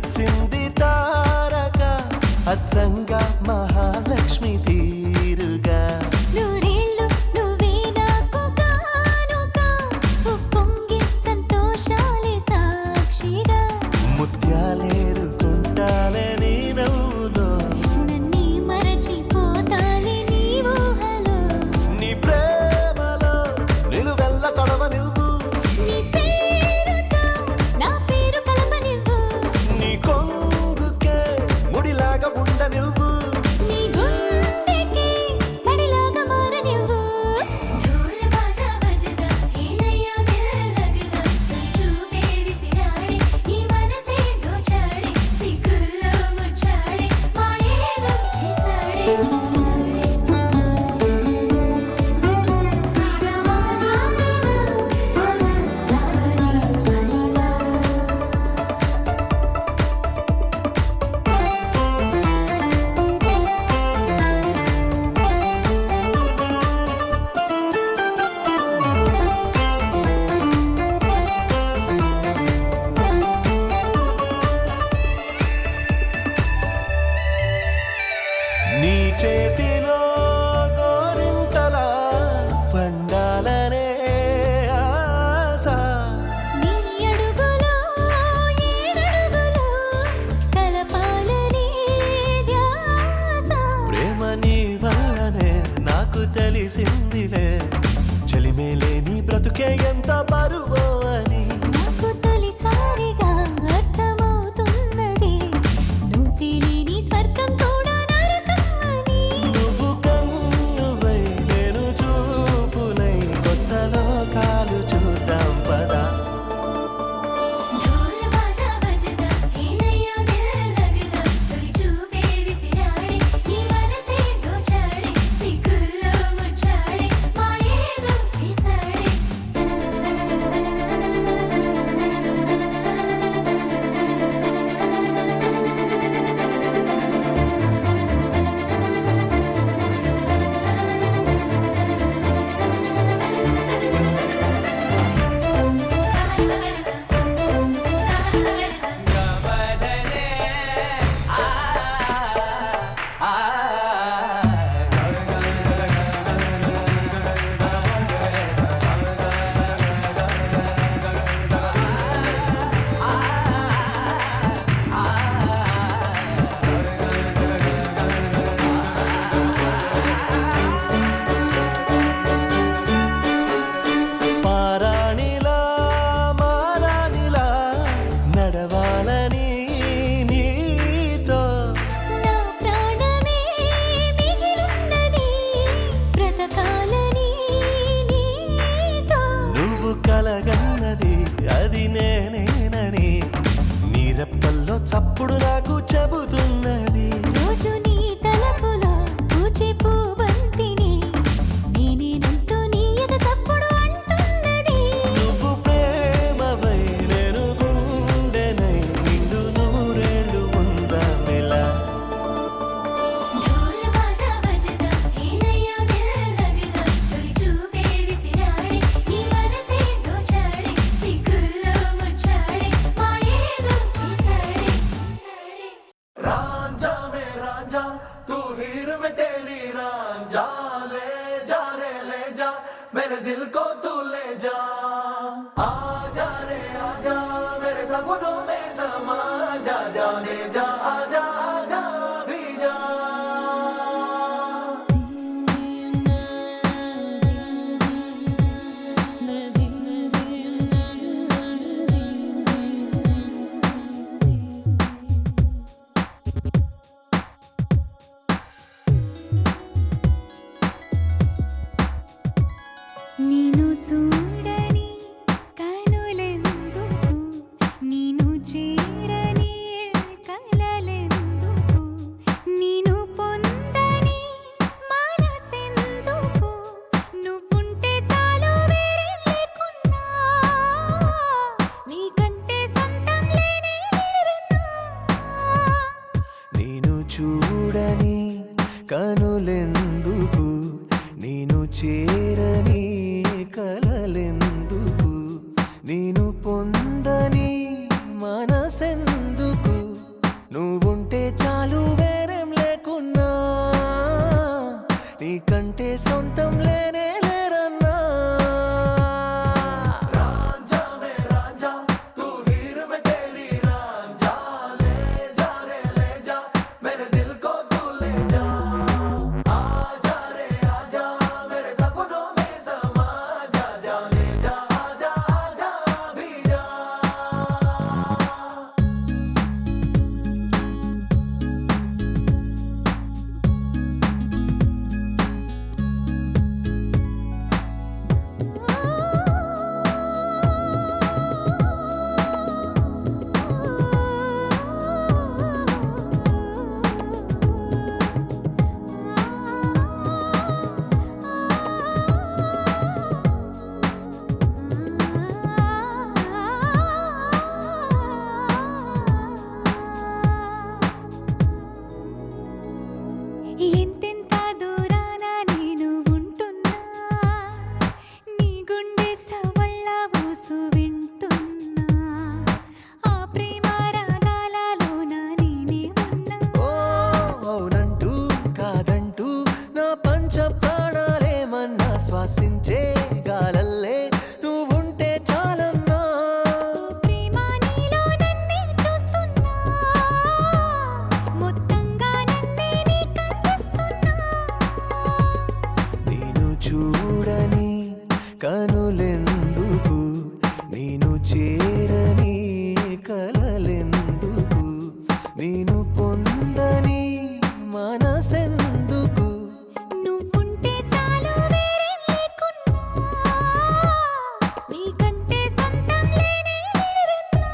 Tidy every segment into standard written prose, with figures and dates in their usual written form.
వచ్చింది తారక అచ్చంగా మహాలక్ష్మి తీరుగా నూరేళ్ళు నువ్వే నాకు కానుక ఉప్పొంగి సంతోషాలే సాక్షిగా ముత్యాలేరుకుంటాలే నీ నవ్వులో నన్నే మరచిపోతాలే నీ ఊహలో నీ ప్రేమలో నిలువెల్ల తడవ నువ్వు నీ పేరుతో నా పేరు కలప నువ్వు నీ కొంగుకే ముడిలాగా ఉండ నువ్వు నీ గుండెకి సడిలాగా మార నువ్వు ఢోల్ బాజా బజదా ఏనయ్యో దిల్ లగదా చూపే విసిరాడే నీ మనసే దోచాడే సిగ్గుల్లో ముచ్చాడే మాయేదో చేసాడే నీ చేతిలో గోరింటలా పండాలనే ఆశ నీ అడుగులో ఏడడుగులో కలపాలనే ధ్యాస ప్రేమ నీ వల్లనే నాకు తెలిసిందిలే చలిమేలే నీ బ్రతుకే ఎంత బరువో అని నాకు తొలిసారిగా అర్థమవుతున్నది నువ్వు తెలియని స్వర్గం కూడా నరకం అని నువ్వు కన్నువై నేను చూపునై కొత్త లోకాలు చూద్దాం పదా ఢోల్ బాజా బజదా ఏనయ్యో దిల్ లగదా తొలి చూపే విసిరాడే నీ మనసే దోచాడే సిగ్గుల్లో ముచ్చాడే మాయేదో చేసాడే పారాణిలా మారాణిలా నడవాలని నీతో నా ప్రాణమే మిగిలున్నది బ్రతకాలని నీతో నువ్వు కలగన్నది అది నేనేనని నీరెప్పల్లో చప్పుడు నాకు చెబుతున్నది రోజు నీ తలపులో పూచే పూబంతిని నేనేనంటూ నీ ఎద చప్పుడు అంటున్నది నువ్వు ప్రేమవై నేను గుండెనై నిండు నూరేళ్ళు ఉందామెలా ఢోల్ బాజా బజదా ఏనయ్యో దిల్ లగదా తొలి చూపే విసిరాడే నీ మనసే దోచాడే సిగ్గుల్లో ముచ్చాడే మాయేదో చేసాడే रांझा में रांझा तू हीर में तेरी रांझा ले जा रे ले जा मेरे दिल को तू ले जा आजा रे आजा मेरे सपनों में समा जा जाने जा आजा आजा भी जा నిన్ను చూడని కనులెందుకు నిన్ను చేరని కలలెందుకు నిన్ను పొందని మనసెందుకు నువ్వుంటే చాలు వేరే లేకున్నా నీకంటే సొంతం లేనే లేరన్నా నేను చూడని కనులెందుకు నేను చేరని కలలెందుకు నేను పొందని మనసెందుకు పంచ ప్రాణాలేమన్నా శ్వాసించే గాలల్లే నువ్వుంటే చాలన్నా ప్రేమ నీలో నన్నే చూస్తున్నా మొత్తంగా నన్నే నీకందిస్తున్నా నేను చూడని కనులెందుకు నేను చేరని కలలెందుకు నేను పొందని మనసెందుకు నువ్వుంటే చాలు వేరేం లేకున్నా నీకంటే సొంతం లేనే లేరన్నా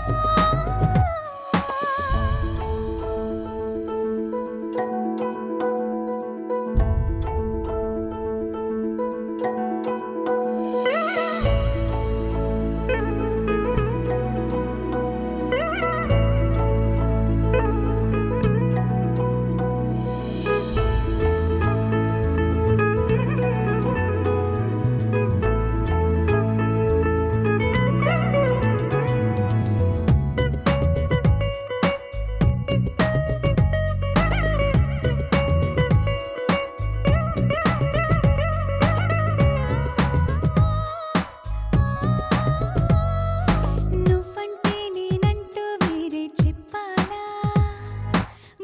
నువ్వంటే నేనంటూ వేరే చెప్పాలా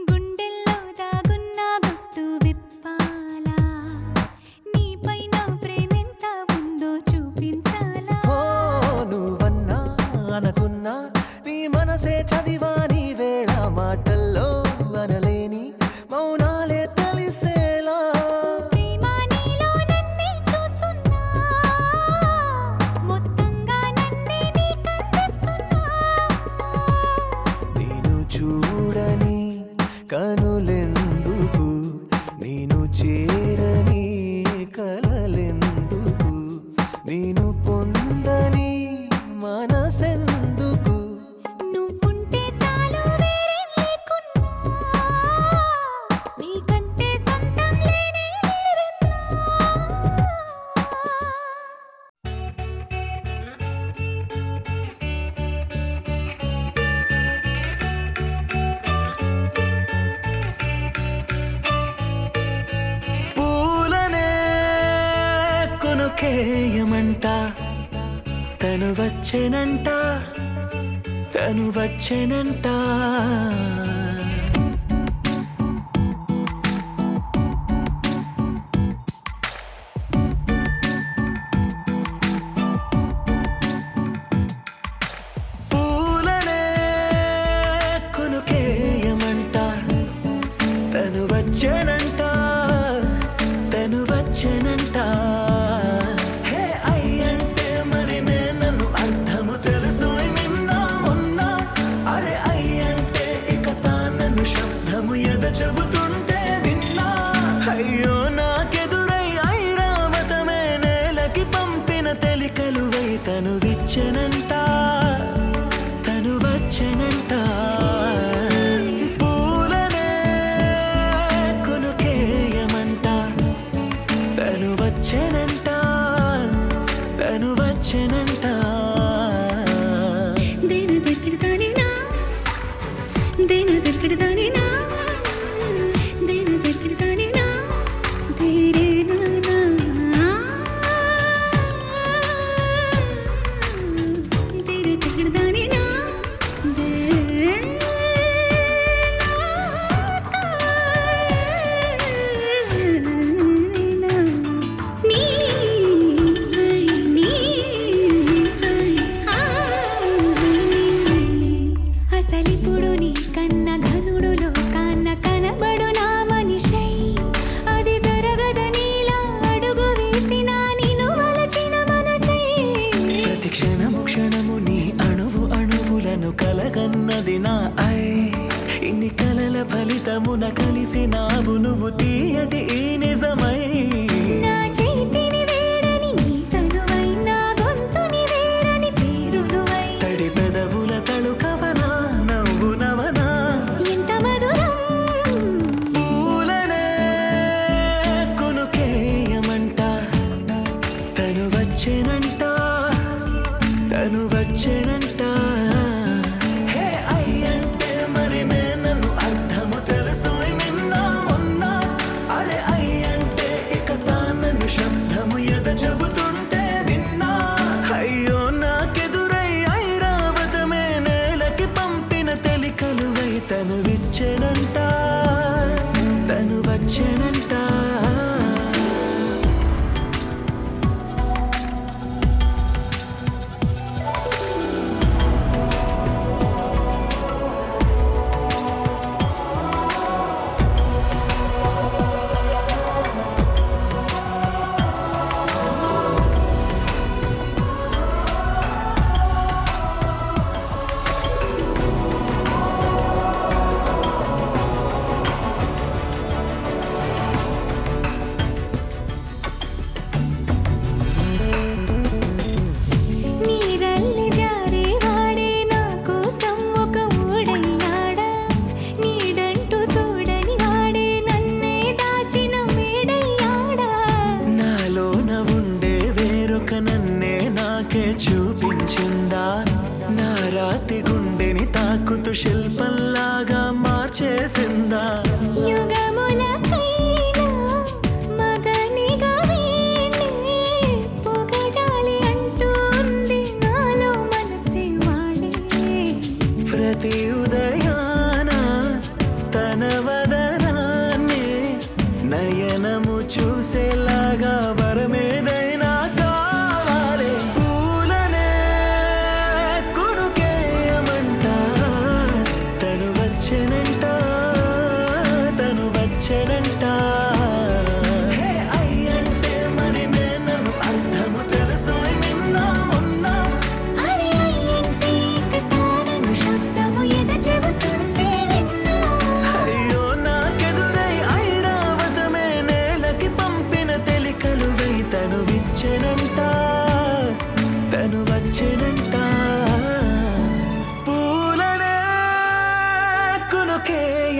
గుండెల్లో దాగున్న గుట్టు విప్పాలా నీపై నా ప్రేమెంత ఉందో చూపించాలా ఓ నువ్వన్నా అనుకున్నా నీ మనసే చదివా నీ వేళ మాటల్లో అనలేని మౌనాలే తెలిసేలా ప్రేమ నీలో నన్నే చూస్తున్నా మొత్తంగా నన్నే నీకందిస్తున్నా నేను చూడని కనులెందుకు నేను చేరని కలలెందుకు నేను పొందని మనసెందుకు నువ్వుంటే చాలు వేరేం లేకున్నా నీకంటే సొంతం లేనే లేరన్నా పూలనే కొనుకేయమంట తను వచ్చెనంట తను వచ్చెనంట పూలనే కొనుకేయమంట తను వచ్చెనంట తను వచ్చెనంట హే అయ్యంటే మరి నన్ను అర్థము తెలుసు నిన్న మొన్న అరే అయ్యంటే ఇక తానను శబ్దము ఎద చెబుతుంటే విన్నా అయ్యో నాకెదురై ఐరావతమే నేలకి పంపిన తెలికలువై తను విచ్చెనంట తను వచ్చెనంట పూలనే కొనుకేయమంట తను వచ్చెనంట తను వచ్చెనంట దేన దగ్గరదానినా దేన దగ్గరదానినా దేన దగ్గరదానినా దేరేనా దేన దగ్గరదానినా నీ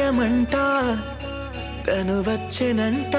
ప్రాణమంట తను వచ్చెనంట